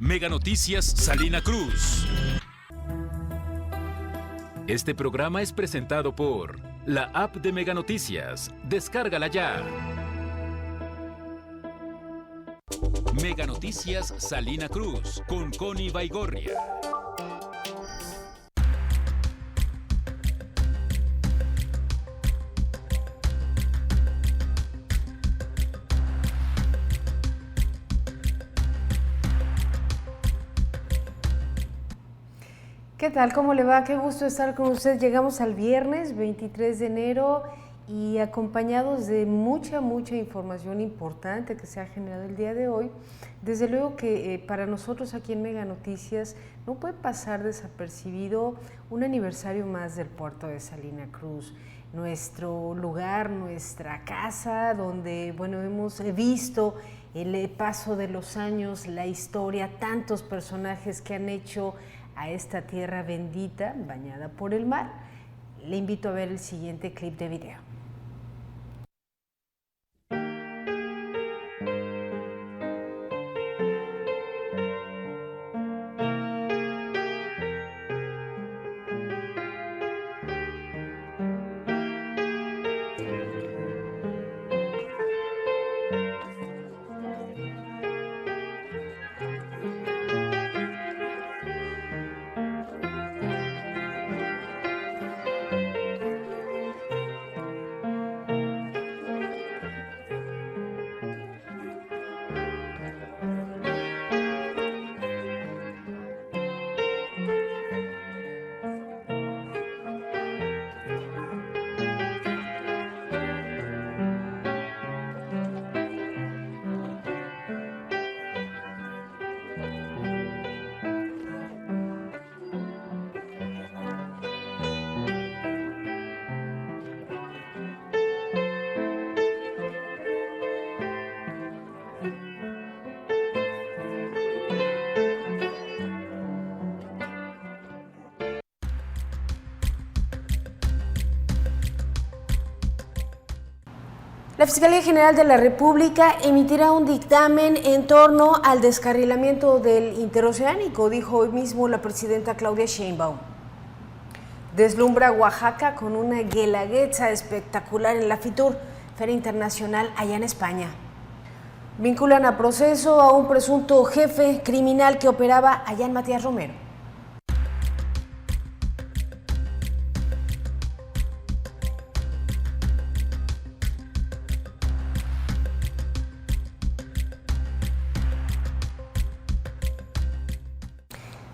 Mega Noticias Salina Cruz. Este programa es presentado por la app de Mega Noticias. Descárgala ya. Mega Noticias Salina Cruz con Connie Baigorria. ¿Qué tal? ¿Cómo le va? Qué gusto estar con usted. Llegamos al viernes 23 de enero y acompañados de mucha información importante que se ha generado el día de hoy. Desde luego que para nosotros aquí en Mega Noticias no puede pasar desapercibido un aniversario más del puerto de Salina Cruz, nuestro lugar, nuestra casa, donde hemos visto el paso de los años, la historia, tantos personajes que han hecho a esta tierra bendita, bañada por el mar. Le invito a ver el siguiente clip de video. La Fiscalía General de la República emitirá un dictamen en torno al descarrilamiento del interoceánico, dijo hoy mismo la presidenta Claudia Sheinbaum. Deslumbra Oaxaca con una guelaguetza espectacular en la FITUR, Feria Internacional allá en España. Vinculan a proceso a un presunto jefe criminal que operaba allá en Matías Romero.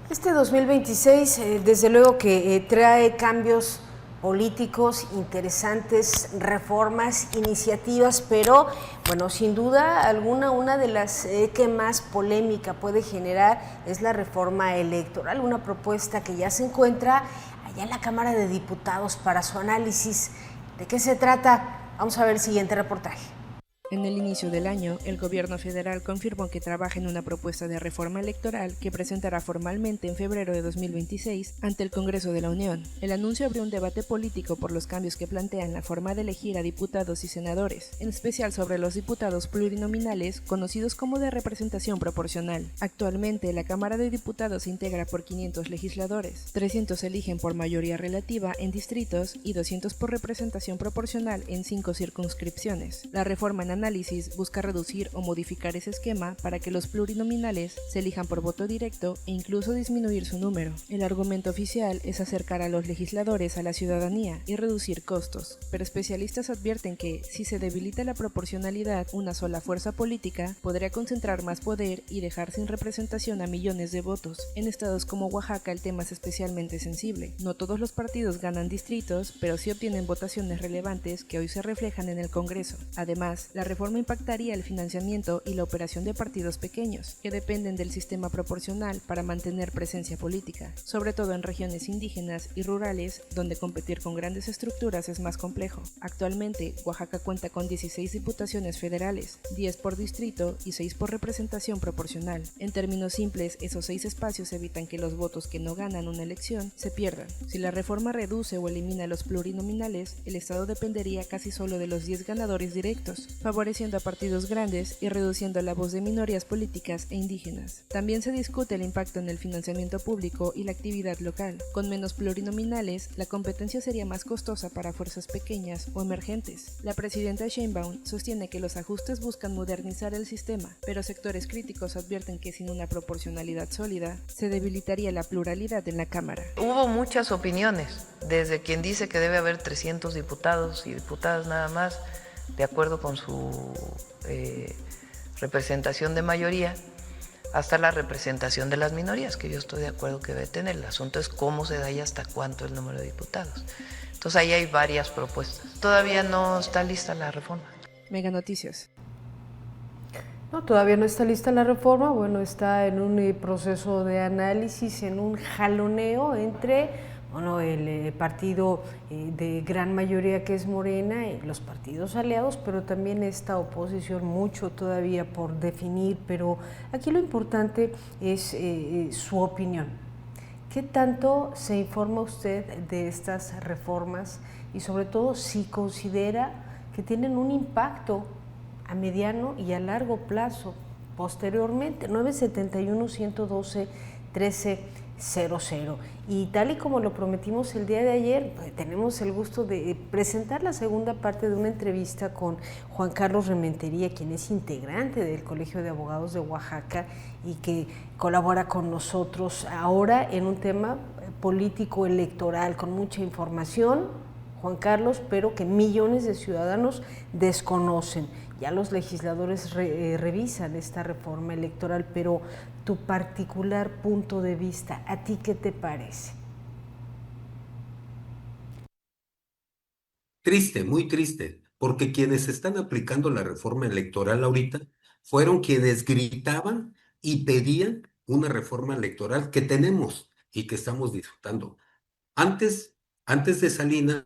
Este 2026 desde luego que trae cambios políticos interesantes, reformas, iniciativas, pero sin duda alguna una de las que más polémica puede generar es la reforma electoral, una propuesta que ya se encuentra allá en la Cámara de Diputados para su análisis. ¿De qué se trata? Vamos a ver el siguiente reportaje. En el inicio del año, el gobierno federal confirmó que trabaja en una propuesta de reforma electoral que presentará formalmente en febrero de 2026 ante el Congreso de la Unión. El anuncio abrió un debate político por los cambios que plantean la forma de elegir a diputados y senadores, en especial sobre los diputados plurinominales, conocidos como de representación proporcional. Actualmente, la Cámara de Diputados se integra por 500 legisladores, 300 se eligen por mayoría relativa en distritos y 200 por representación proporcional en 5 circunscripciones. La reforma en análisis busca reducir o modificar ese esquema para que los plurinominales se elijan por voto directo e incluso disminuir su número. El argumento oficial es acercar a los legisladores a la ciudadanía y reducir costos, pero especialistas advierten que, si se debilita la proporcionalidad, una sola fuerza política podría concentrar más poder y dejar sin representación a millones de votos. En estados como Oaxaca el tema es especialmente sensible. No todos los partidos ganan distritos, pero sí obtienen votaciones relevantes que hoy se reflejan en el Congreso. Además, la reforma impactaría el financiamiento y la operación de partidos pequeños, que dependen del sistema proporcional para mantener presencia política, sobre todo en regiones indígenas y rurales, donde competir con grandes estructuras es más complejo. Actualmente, Oaxaca cuenta con 16 diputaciones federales, 10 por distrito y 6 por representación proporcional. En términos simples, esos 6 espacios evitan que los votos que no ganan una elección se pierdan. Si la reforma reduce o elimina los plurinominales, el Estado dependería casi solo de los 10 ganadores directos, favoreciendo a partidos grandes y reduciendo la voz de minorías políticas e indígenas. También se discute el impacto en el financiamiento público y la actividad local. Con menos plurinominales, la competencia sería más costosa para fuerzas pequeñas o emergentes. La presidenta Sheinbaum sostiene que los ajustes buscan modernizar el sistema, pero sectores críticos advierten que sin una proporcionalidad sólida, se debilitaría la pluralidad en la Cámara. Hubo muchas opiniones, desde quien dice que debe haber 300 diputados y diputadas nada más, de acuerdo con su representación de mayoría, hasta la representación de las minorías, que yo estoy de acuerdo que debe tener. El asunto es cómo se da y hasta cuánto el número de diputados. Entonces ahí hay varias propuestas. Todavía no está lista la reforma. Mega Noticias. No, todavía no está lista la reforma, bueno, está en un proceso de análisis, en un jaloneo entre el partido de gran mayoría que es Morena y los partidos aliados, pero también esta oposición, mucho todavía por definir, pero aquí lo importante es su opinión. ¿Qué tanto se informa usted de estas reformas y sobre todo si considera que tienen un impacto a mediano y a largo plazo posteriormente? 971-112-1300. Y tal y como lo prometimos el día de ayer, tenemos el gusto de presentar la segunda parte de una entrevista con Juan Carlos Rementería, quien es integrante del Colegio de Abogados de Oaxaca y que colabora con nosotros ahora en un tema político electoral con mucha información, Juan Carlos, pero que millones de ciudadanos desconocen. Ya los legisladores revisan esta reforma electoral, pero tu particular punto de vista, ¿a ti qué te parece? Triste, muy triste, porque quienes están aplicando la reforma electoral ahorita fueron quienes gritaban y pedían una reforma electoral que tenemos y que estamos disfrutando. Antes, antes de Salinas,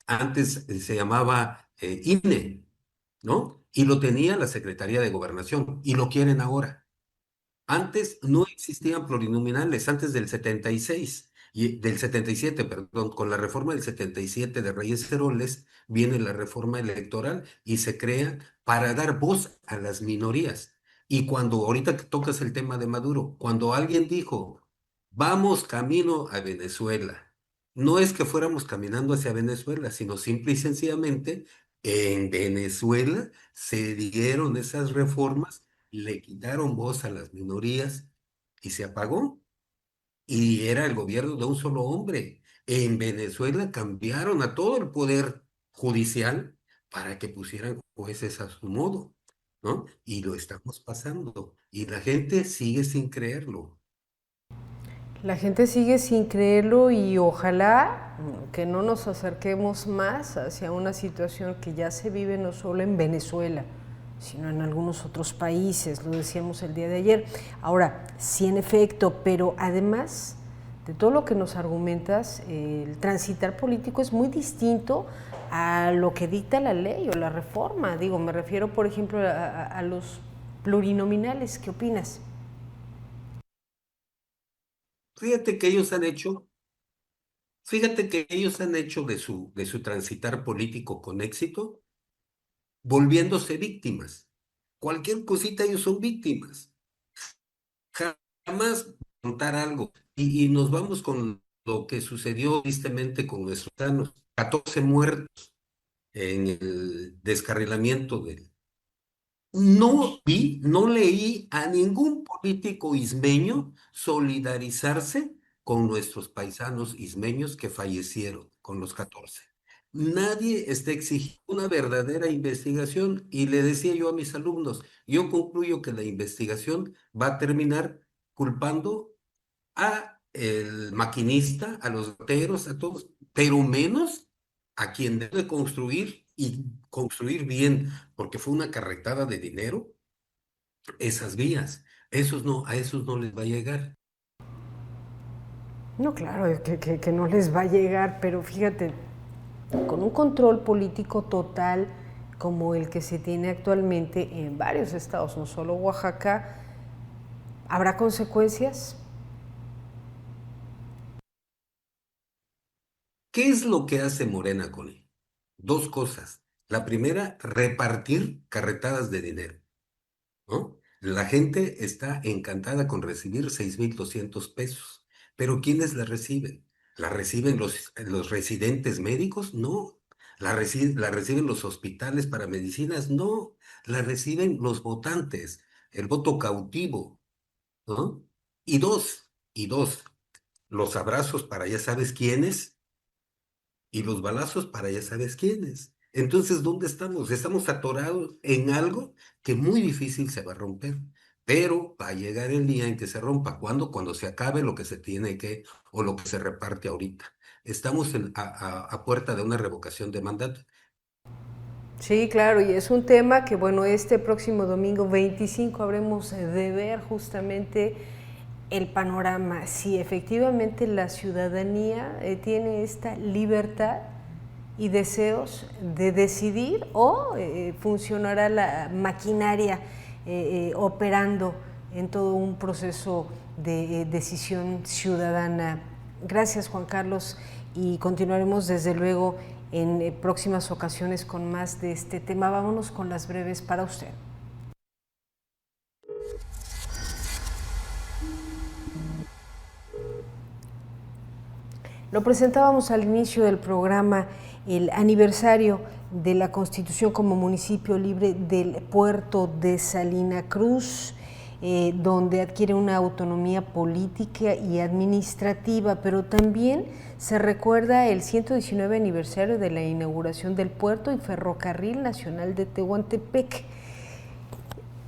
antes se llamaba INE, ¿no? Y lo tenía la Secretaría de Gobernación y lo quieren ahora. Antes no existían plurinominales, antes del 76, del 77, perdón, con la reforma del 77 de Reyes Heroles viene la reforma electoral y se crea para dar voz a las minorías. Y cuando ahorita que tocas el tema de Maduro, cuando alguien dijo, vamos camino a Venezuela, no es que fuéramos caminando hacia Venezuela, sino simple y sencillamente en Venezuela se dieron esas reformas, le quitaron voz a las minorías y se apagó. Y era el gobierno de un solo hombre. En Venezuela cambiaron a todo el poder judicial para que pusieran jueces a su modo, ¿no? Y lo estamos pasando. Y la gente sigue sin creerlo. La gente sigue sin creerlo y ojalá que no nos acerquemos más hacia una situación que ya se vive no solo en Venezuela, sino en algunos otros países, lo decíamos el día de ayer. Ahora, sí en efecto, pero además de todo lo que nos argumentas, el transitar político es muy distinto a lo que dicta la ley o la reforma. Digo, me refiero, por ejemplo, a los plurinominales. ¿Qué opinas? Fíjate que ellos han hecho, fíjate que ellos han hecho de su transitar político con éxito, volviéndose víctimas. Cualquier cosita ellos son víctimas. Jamás contar algo. Y nos vamos con lo que sucedió tristemente con nuestros ciudadanos. 14 muertos en el descarrilamiento del... No vi, no leí a ningún político ismeño solidarizarse con nuestros paisanos ismeños que fallecieron con los 14. Nadie está exigiendo una verdadera investigación y le decía yo a mis alumnos, yo concluyo que la investigación va a terminar culpando a el maquinista, a los rateros, a todos, pero menos a quien debe construir y construir bien, porque fue una carretada de dinero esas vías. A esos no les va a llegar. No, claro, que no les va a llegar, pero fíjate, con un control político total como el que se tiene actualmente en varios estados, no solo Oaxaca, ¿habrá consecuencias? ¿Qué es lo que hace Morena con él? Dos cosas. La primera, repartir carretadas de dinero, ¿no? La gente está encantada con recibir 6,200 pesos, pero ¿quiénes la reciben? ¿La reciben los residentes médicos? No. ¿La reciben los hospitales para medicinas? No. La reciben los votantes, el voto cautivo, ¿no? Y dos, los abrazos para ya sabes quiénes y los balazos para ya sabes quiénes. Entonces, ¿dónde estamos? Estamos atorados en algo que muy difícil se va a romper, pero va a llegar el día en que se rompa. ¿Cuándo? Cuando se acabe lo que se tiene que o lo que se reparte ahorita. Estamos a puerta de una revocación de mandato. Sí, claro, y es un tema que, bueno, este próximo domingo 25 habremos de ver justamente el panorama, si efectivamente la ciudadanía tiene esta libertad y deseos de decidir o funcionará la maquinaria operando en todo un proceso de decisión ciudadana. Gracias, Juan Carlos, y continuaremos desde luego en próximas ocasiones con más de este tema. Vámonos con las breves para usted. Lo presentábamos al inicio del programa, el aniversario de la Constitución como municipio libre del puerto de Salina Cruz, donde adquiere una autonomía política y administrativa, pero también se recuerda el 119 aniversario de la inauguración del puerto y ferrocarril nacional de Tehuantepec.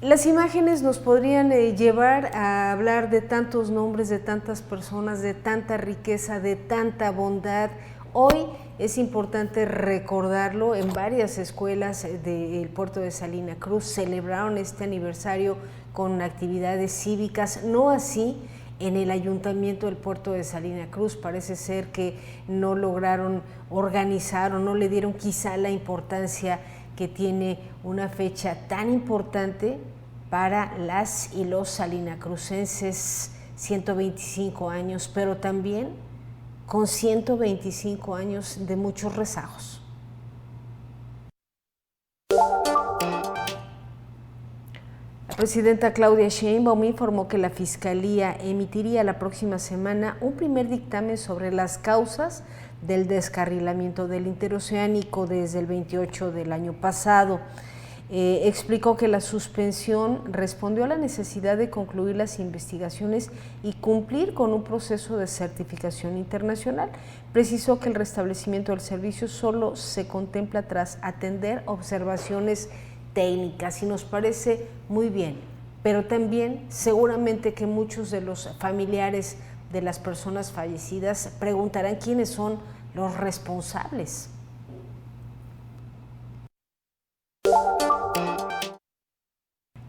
Las imágenes nos podrían llevar a hablar de tantos nombres, de tantas personas, de tanta riqueza, de tanta bondad. Hoy es importante recordarlo. En varias escuelas del puerto de Salina Cruz celebraron este aniversario con actividades cívicas, no así en el ayuntamiento del puerto de Salina Cruz. Parece ser que no lograron organizar o no le dieron quizá la importancia que tiene una fecha tan importante para las y los salinacrucenses, 125 años, pero también con 125 años de muchos rezagos. La presidenta Claudia Sheinbaum informó que la Fiscalía emitiría la próxima semana un primer dictamen sobre las causas del descarrilamiento del interoceánico desde el 28 del año pasado. Explicó que la suspensión respondió a la necesidad de concluir las investigaciones y cumplir con un proceso de certificación internacional. Precisó que el restablecimiento del servicio solo se contempla tras atender observaciones técnicas, y nos parece muy bien, pero también seguramente que muchos de los familiares de las personas fallecidas preguntarán quiénes son los responsables.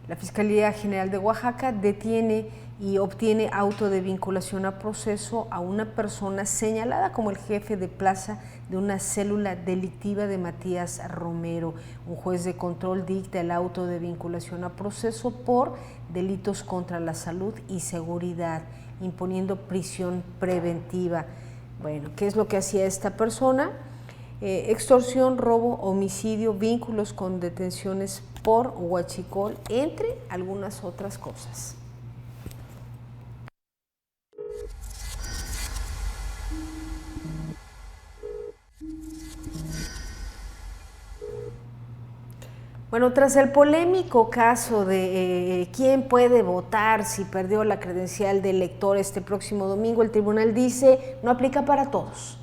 La Fiscalía General de Oaxaca detiene y obtiene auto de vinculación a proceso a una persona señalada como el jefe de plaza de una célula delictiva de Matías Romero. Un juez de control dicta el auto de vinculación a proceso por delitos contra la salud y seguridad, imponiendo prisión preventiva. Bueno, ¿qué es lo que hacía esta persona? Extorsión, robo, homicidio, vínculos con detenciones por huachicol, entre algunas otras cosas. Bueno, tras el polémico caso de quién puede votar si perdió la credencial de elector este próximo domingo, el tribunal dice no aplica para todos.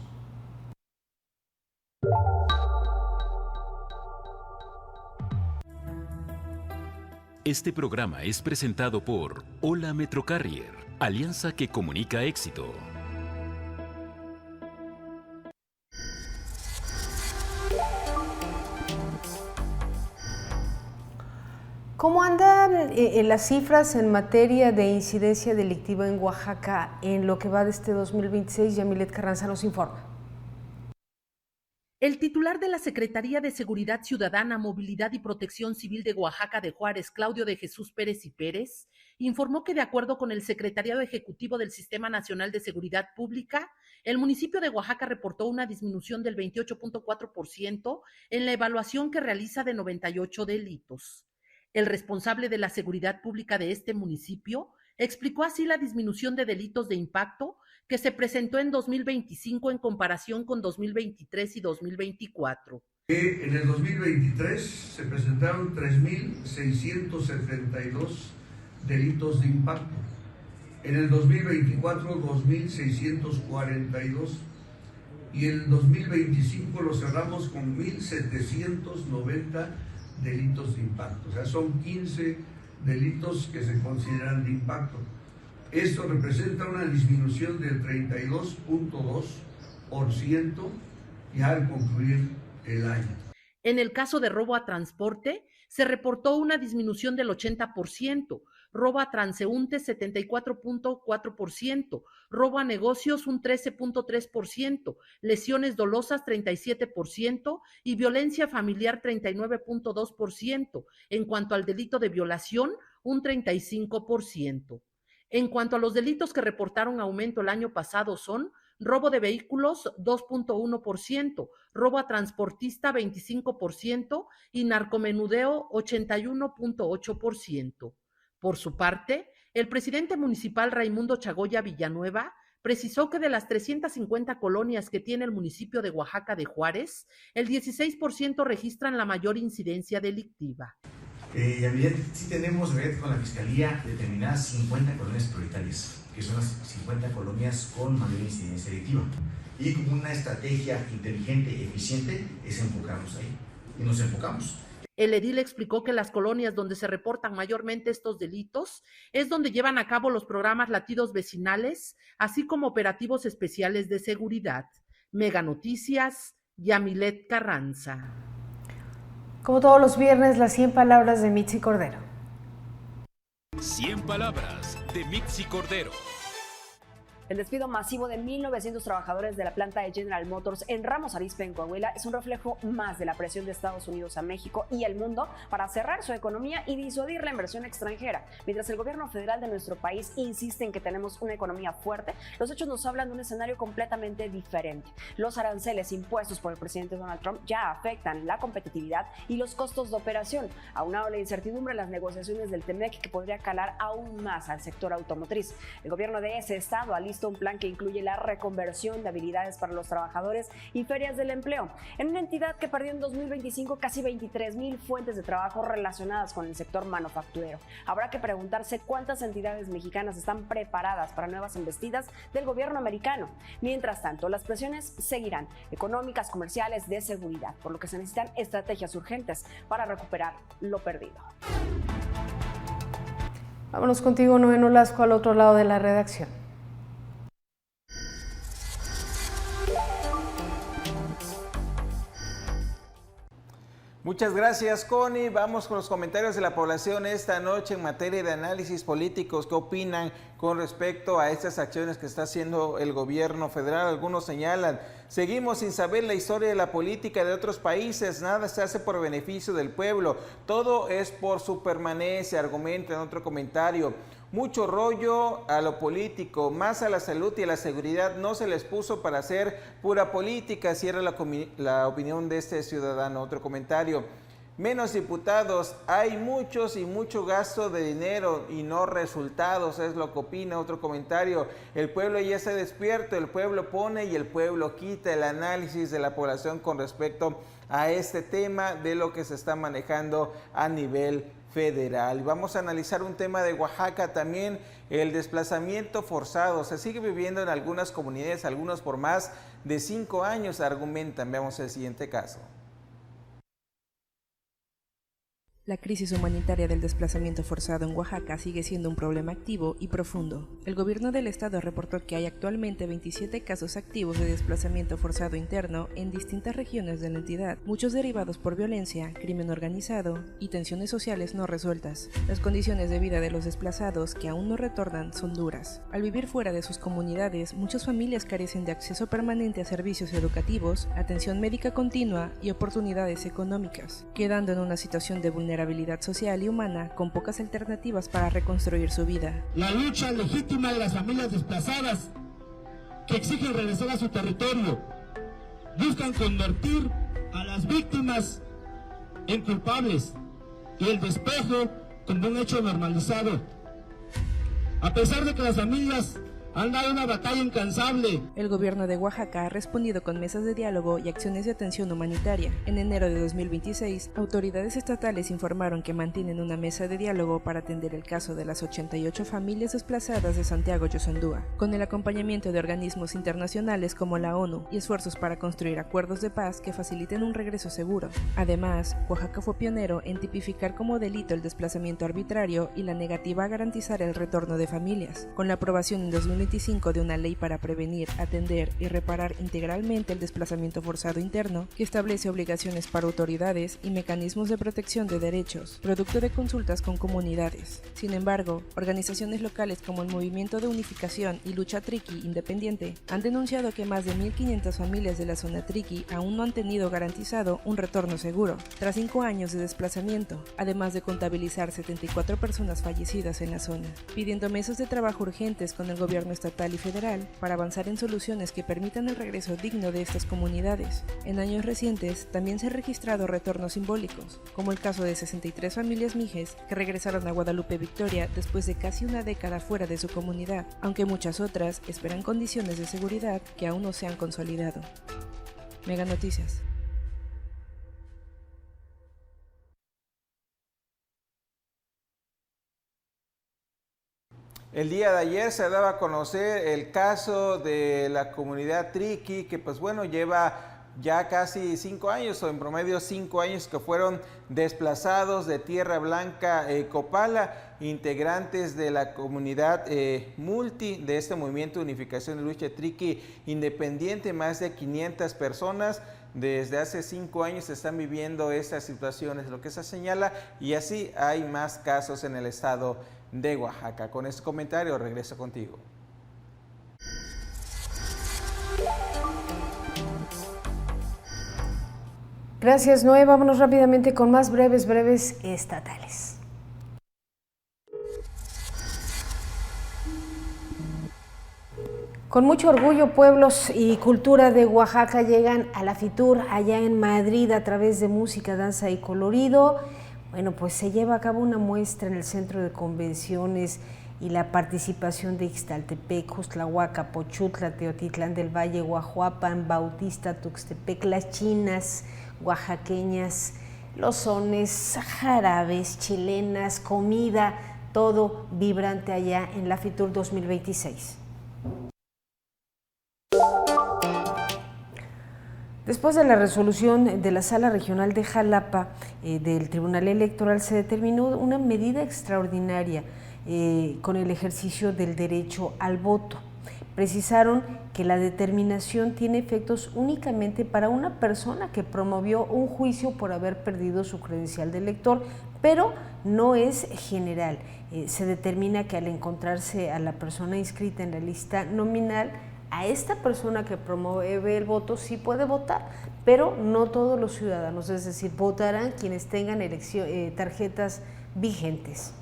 Este programa es presentado por Hola Metrocarrier, alianza que comunica éxito. ¿Cómo andan las cifras en materia de incidencia delictiva en Oaxaca en lo que va de este 2026? Yamilet Carranza nos informa. El titular de la Secretaría de Seguridad Ciudadana, Movilidad y Protección Civil de Oaxaca de Juárez, Claudio de Jesús Pérez y Pérez, informó que de acuerdo con el Secretariado Ejecutivo del Sistema Nacional de Seguridad Pública, el municipio de Oaxaca reportó una disminución del 28.4% en la evaluación que realiza de 98 delitos. El responsable de la seguridad pública de este municipio explicó así la disminución de delitos de impacto que se presentó en 2025 en comparación con 2023 y 2024. En el 2023 se presentaron 3.672 delitos de impacto. En el 2024, 2.642. Y en el 2025 lo cerramos con 1.790 delitos de impacto. O sea, son 15 delitos que se consideran de impacto. Esto representa una disminución del 32.2% ya al concluir el año. En el caso de robo a transporte, se reportó una disminución del 80%, robo a transeúntes 74.4%, robo a negocios un 13.3%, lesiones dolosas 37% y violencia familiar 39.2%. En cuanto al delito de violación, un 35%. En cuanto a los delitos que reportaron aumento el año pasado son robo de vehículos 2.1%, robo a transportista 25% y narcomenudeo 81.8%. Por su parte, el presidente municipal Raimundo Chagoya Villanueva precisó que de las 350 colonias que tiene el municipio de Oaxaca de Juárez, el 16% registran la mayor incidencia delictiva. Sí tenemos con la Fiscalía determinadas 50 colonias prioritarias, que son las 50 colonias con mayor incidencia delictiva. Y como una estrategia inteligente y eficiente es enfocarnos ahí. Y nos enfocamos. El edil explicó que las colonias donde se reportan mayormente estos delitos es donde llevan a cabo los programas latidos vecinales, así como operativos especiales de seguridad. Mega Noticias, Yamilet Carranza. Como todos los viernes, las 100 palabras de Mitzi Cordero. 100 palabras de Mitzi Cordero. El despido masivo de 1.900 trabajadores de la planta de General Motors en Ramos Arizpe, en Coahuila, es un reflejo más de la presión de Estados Unidos a México y el mundo para cerrar su economía y disuadir la inversión extranjera. Mientras el gobierno federal de nuestro país insiste en que tenemos una economía fuerte, los hechos nos hablan de un escenario completamente diferente. Los aranceles impuestos por el presidente Donald Trump ya afectan la competitividad y los costos de operación, aunado a la incertidumbre en las negociaciones del TEMEC que podría calar aún más al sector automotriz. El gobierno de ese estado alista un plan que incluye la reconversión de habilidades para los trabajadores y ferias del empleo, en una entidad que perdió en 2025 casi 23,000 fuentes de trabajo relacionadas con el sector manufacturero. Habrá que preguntarse cuántas entidades mexicanas están preparadas para nuevas embestidas del gobierno americano. Mientras tanto, las presiones seguirán, económicas, comerciales, de seguridad, por lo que se necesitan estrategias urgentes para recuperar lo perdido. Vámonos contigo, Noé Nolasco, al otro lado de la redacción. Muchas gracias, Connie. Vamos con los comentarios de la población esta noche en materia de análisis políticos. ¿Qué opinan con respecto a estas acciones que está haciendo el gobierno federal? Algunos señalan: seguimos sin saber la historia de la política de otros países, nada se hace por beneficio del pueblo, todo es por su permanencia, argumenta en otro comentario. Mucho rollo a lo político, más a la salud y a la seguridad no se les puso para hacer pura política, cierra la opinión de este ciudadano. Otro comentario: menos diputados, hay muchos y mucho gasto de dinero y no resultados, es lo que opina. Otro comentario: el pueblo ya está despierto, el pueblo pone y el pueblo quita. El análisis de la población con respecto a este tema de lo que se está manejando a nivel federal. Vamos a analizar un tema de Oaxaca también, el desplazamiento forzado. Se sigue viviendo en algunas comunidades, algunos por más de 5 años, argumentan. Veamos el siguiente caso. La crisis humanitaria del desplazamiento forzado en Oaxaca sigue siendo un problema activo y profundo. El gobierno del estado reportó que hay actualmente 27 casos activos de desplazamiento forzado interno en distintas regiones de la entidad, muchos derivados por violencia, crimen organizado y tensiones sociales no resueltas. Las condiciones de vida de los desplazados que aún no retornan son duras. Al vivir fuera de sus comunidades, muchas familias carecen de acceso permanente a servicios educativos, atención médica continua y oportunidades económicas, quedando en una situación de vulnerabilidad social y humana con pocas alternativas para reconstruir su vida. La lucha legítima de las familias desplazadas que exigen regresar a su territorio buscan convertir a las víctimas en culpables y el despejo como un hecho normalizado. A pesar de que las familias han dado una batalla incansable. El gobierno de Oaxaca ha respondido con mesas de diálogo y acciones de atención humanitaria. En enero de 2026, autoridades estatales informaron que mantienen una mesa de diálogo para atender el caso de las 88 familias desplazadas de Santiago Yoxandúa, con el acompañamiento de organismos internacionales como la ONU y esfuerzos para construir acuerdos de paz que faciliten un regreso seguro. Además, Oaxaca fue pionero en tipificar como delito el desplazamiento arbitrario y la negativa a garantizar el retorno de familias. Con la aprobación en 2025 de una ley para prevenir, atender y reparar integralmente el desplazamiento forzado interno, que establece obligaciones para autoridades y mecanismos de protección de derechos, producto de consultas con comunidades. Sin embargo, organizaciones locales como el Movimiento de Unificación y Lucha Triqui Independiente han denunciado que más de 1.500 familias de la zona Triqui aún no han tenido garantizado un retorno seguro, tras 5 años de desplazamiento, además de contabilizar 74 personas fallecidas en la zona, pidiendo mesas de trabajo urgentes con el gobierno estatal y federal para avanzar en soluciones que permitan el regreso digno de estas comunidades. En años recientes también se han registrado retornos simbólicos, como el caso de 63 familias mijes que regresaron a Guadalupe Victoria después de casi una década fuera de su comunidad, aunque muchas otras esperan condiciones de seguridad que aún no se han consolidado. Mega Noticias. El día de ayer se daba a conocer el caso de la comunidad Triqui, que pues bueno, lleva ya casi 5 años, o en promedio 5 años, que fueron desplazados de Tierra Blanca, Copala, integrantes de la comunidad multi de este movimiento de unificación de lucha Triqui Independiente. Más de 500 personas desde hace 5 años están viviendo estas situaciones, lo que se señala, y así hay más casos en el estado de Oaxaca. Con este comentario regreso contigo. Gracias, Noé. Vámonos rápidamente con más breves estatales. Con mucho orgullo, pueblos y cultura de Oaxaca llegan a la FITUR allá en Madrid a través de música, danza y colorido. Bueno, pues se lleva a cabo una muestra en el Centro de Convenciones y la participación de Ixtaltepec, Jostlahuaca, Pochutla, Teotitlán del Valle, Guajuapan, Bautista, Tuxtepec, las chinas oaxaqueñas, los sones, jarabes, chilenas, comida, todo vibrante allá en la FITUR 2026. Después de la resolución de la Sala Regional de Jalapa del Tribunal Electoral, se determinó una medida extraordinaria con el ejercicio del derecho al voto. Precisaron que la determinación tiene efectos únicamente para una persona que promovió un juicio por haber perdido su credencial de elector, pero no es general. Se determina que al encontrarse a la persona inscrita en la lista nominal, a esta persona que promueve el voto sí puede votar, pero no todos los ciudadanos, es decir, votarán quienes tengan tarjetas vigentes.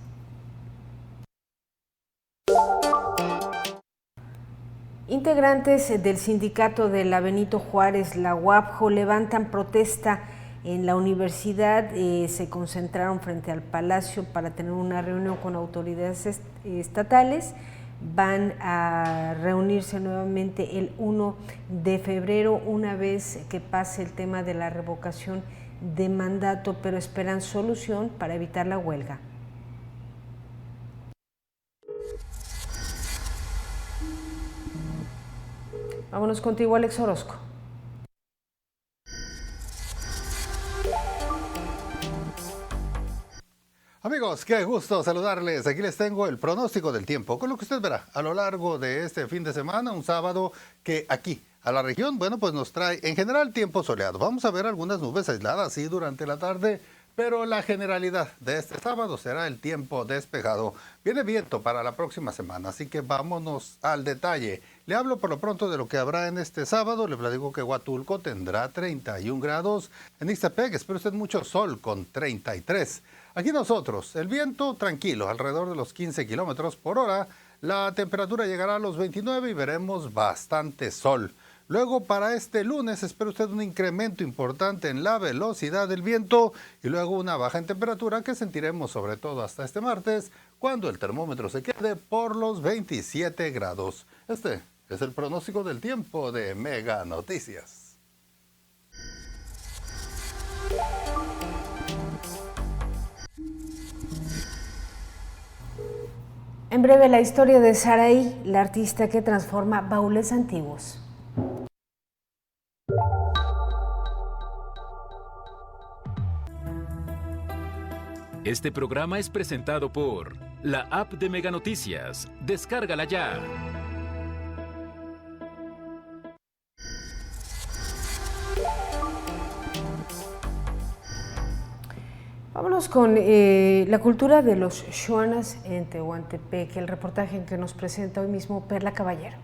Integrantes del sindicato de la Benito Juárez, la UAPJO, levantan protesta en la universidad. Se concentraron frente al Palacio para tener una reunión con autoridades estatales. Van a reunirse nuevamente el 1 de febrero, una vez que pase el tema de la revocación de mandato, pero esperan solución para evitar la huelga. Vámonos contigo, Alex Orozco. Amigos, qué gusto saludarles. Aquí les tengo el pronóstico del tiempo, con lo que usted verá a lo largo de este fin de semana, un sábado que aquí a la región, bueno, pues nos trae en general tiempo soleado. Vamos a ver algunas nubes aisladas, sí, durante la tarde, pero la generalidad de este sábado será el tiempo despejado. Viene viento para la próxima semana, así que vámonos al detalle. Le hablo por lo pronto de lo que habrá en este sábado. Le platico que Huatulco tendrá 31 grados. En Ixtepec espera usted mucho sol con 33. Aquí nosotros, el viento tranquilo, alrededor de los 15 kilómetros por hora. La temperatura llegará a los 29 y veremos bastante sol. Luego para este lunes espera usted un incremento importante en la velocidad del viento y luego una baja en temperatura que sentiremos sobre todo hasta este martes, cuando el termómetro se quede por los 27 grados. Este es el pronóstico del tiempo de Mega Noticias. En breve, la historia de Saraí, la artista que transforma baúles antiguos. Este programa es presentado por la app de Mega Noticias. Descárgala ya. Vámonos con la cultura de los Xuanas en Tehuantepec, el reportaje que nos presenta hoy mismo Perla Caballero.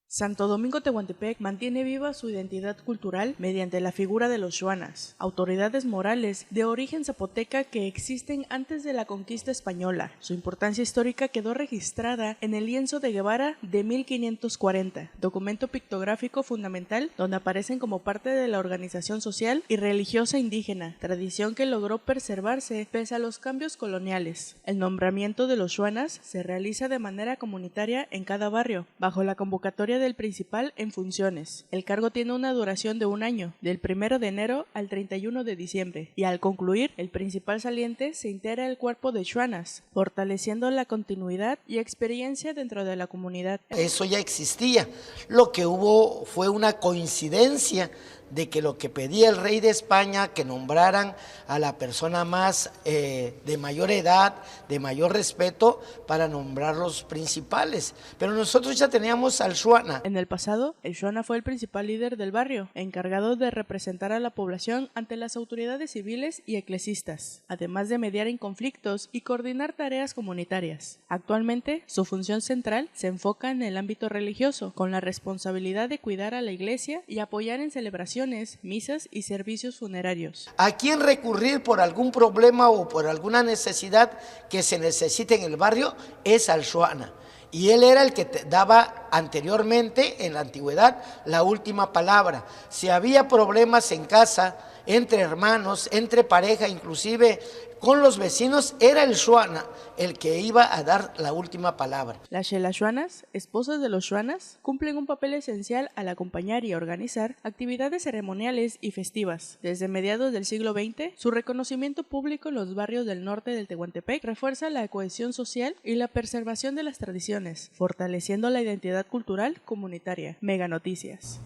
Santo Domingo Tehuantepec mantiene viva su identidad cultural mediante la figura de los Xuanas, autoridades morales de origen zapoteca que existen antes de la conquista española. Su importancia histórica quedó registrada en el lienzo de Guevara de 1540, documento pictográfico fundamental donde aparecen como parte de la organización social y religiosa indígena, tradición que logró preservarse pese a los cambios coloniales. El nombramiento de los Xuanas se realiza de manera comunitaria en cada barrio, bajo la convocatoria del principal en funciones. El cargo tiene una duración de 1 año, del 1 de enero al 31 de diciembre, y al concluir, el principal saliente se integra el cuerpo de Xuanas, fortaleciendo la continuidad y experiencia dentro de la comunidad. Eso ya existía. Lo que hubo fue una coincidencia de que lo que pedía el rey de España, que nombraran a la persona más de mayor edad, de mayor respeto, para nombrar los principales. Pero nosotros ya teníamos al Xuana. En el pasado, el Xuana fue el principal líder del barrio, encargado de representar a la población ante las autoridades civiles y eclesistas, además de mediar en conflictos y coordinar tareas comunitarias. Actualmente, su función central se enfoca en el ámbito religioso, con la responsabilidad de cuidar a la iglesia y apoyar en celebraciones, misas y servicios funerarios. ¿A quién recurrir por algún problema o por alguna necesidad que se necesite en el barrio? Es al Xuana. Y él era el que daba anteriormente, en la antigüedad, la última palabra. Si había problemas en casa, entre hermanos, entre pareja, inclusive con los vecinos, era el Xuana el que iba a dar la última palabra. Las Xelaxuanas, esposas de los Xuanas, cumplen un papel esencial al acompañar y organizar actividades ceremoniales y festivas. Desde mediados del siglo XX, su reconocimiento público en los barrios del norte del Tehuantepec refuerza la cohesión social y la preservación de las tradiciones, fortaleciendo la identidad cultural comunitaria. Mega Noticias.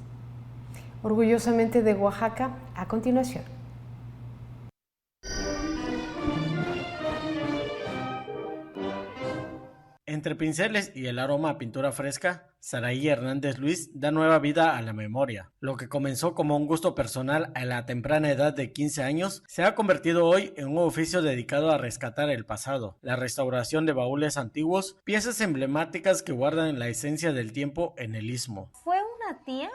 Orgullosamente de Oaxaca, a continuación. Entre pinceles y el aroma a pintura fresca, Saraí Hernández Luis da nueva vida a la memoria. Lo que comenzó como un gusto personal a la temprana edad de 15 años, se ha convertido hoy en un oficio dedicado a rescatar el pasado, la restauración de baúles antiguos, piezas emblemáticas que guardan la esencia del tiempo en el Istmo. Fue una tía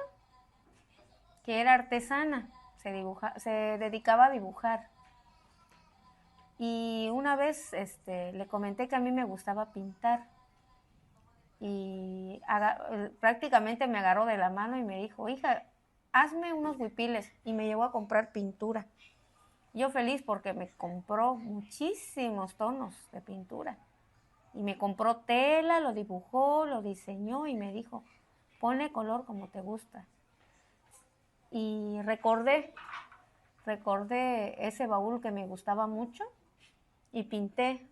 que era artesana, se dedicaba a dibujar. Y una vez le comenté que a mí me gustaba pintar y prácticamente me agarró de la mano y me dijo, hija, hazme unos huipiles, y me llevó a comprar pintura. Yo feliz porque me compró muchísimos tonos de pintura y me compró tela, lo dibujó, lo diseñó y me dijo, ponle color como te gusta. Y recordé ese baúl que me gustaba mucho y pinté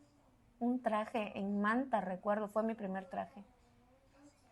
un traje en manta, recuerdo, fue mi primer traje.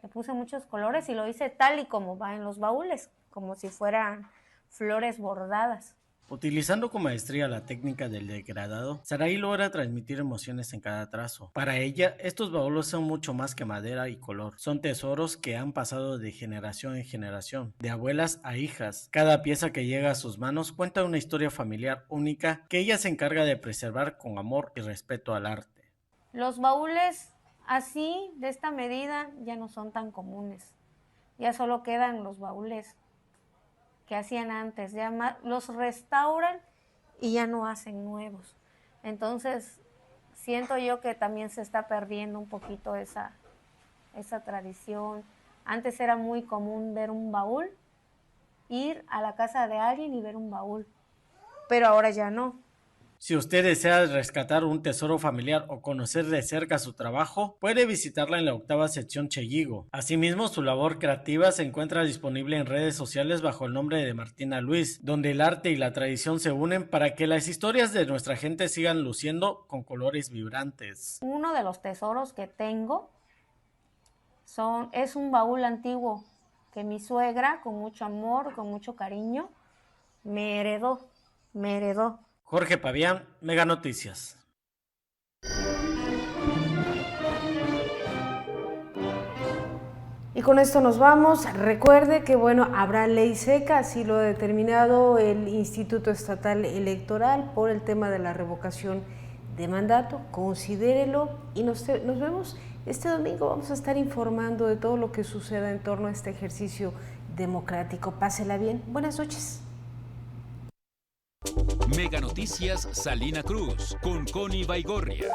Le puse muchos colores y lo hice tal y como va en los baúles, como si fueran flores bordadas. Utilizando con maestría la técnica del degradado, Saraí logra transmitir emociones en cada trazo. Para ella, estos baúles son mucho más que madera y color. Son tesoros que han pasado de generación en generación, de abuelas a hijas. Cada pieza que llega a sus manos cuenta una historia familiar única que ella se encarga de preservar con amor y respeto al arte. Los baúles así, de esta medida, ya no son tan comunes. Ya solo quedan los baúles que hacían antes, ya los restauran y ya no hacen nuevos. Entonces, siento yo que también se está perdiendo un poquito esa tradición. Antes era muy común ver un baúl, ir a la casa de alguien y ver un baúl, pero ahora ya no. Si usted desea rescatar un tesoro familiar o conocer de cerca su trabajo, puede visitarla en la 8ª sección Cheyigo. Asimismo, su labor creativa se encuentra disponible en redes sociales bajo el nombre de Martina Luis, donde el arte y la tradición se unen para que las historias de nuestra gente sigan luciendo con colores vibrantes. Uno de los tesoros que tengo es un baúl antiguo que mi suegra, con mucho amor, con mucho cariño, me heredó. Jorge Pavián, Mega Noticias. Y con esto nos vamos. Recuerde que habrá ley seca, así lo ha determinado el Instituto Estatal Electoral por el tema de la revocación de mandato. Considérelo y nos vemos este domingo. Vamos a estar informando de todo lo que suceda en torno a este ejercicio democrático. Pásela bien. Buenas noches. Mega Noticias Salina Cruz con Connie Baigorria.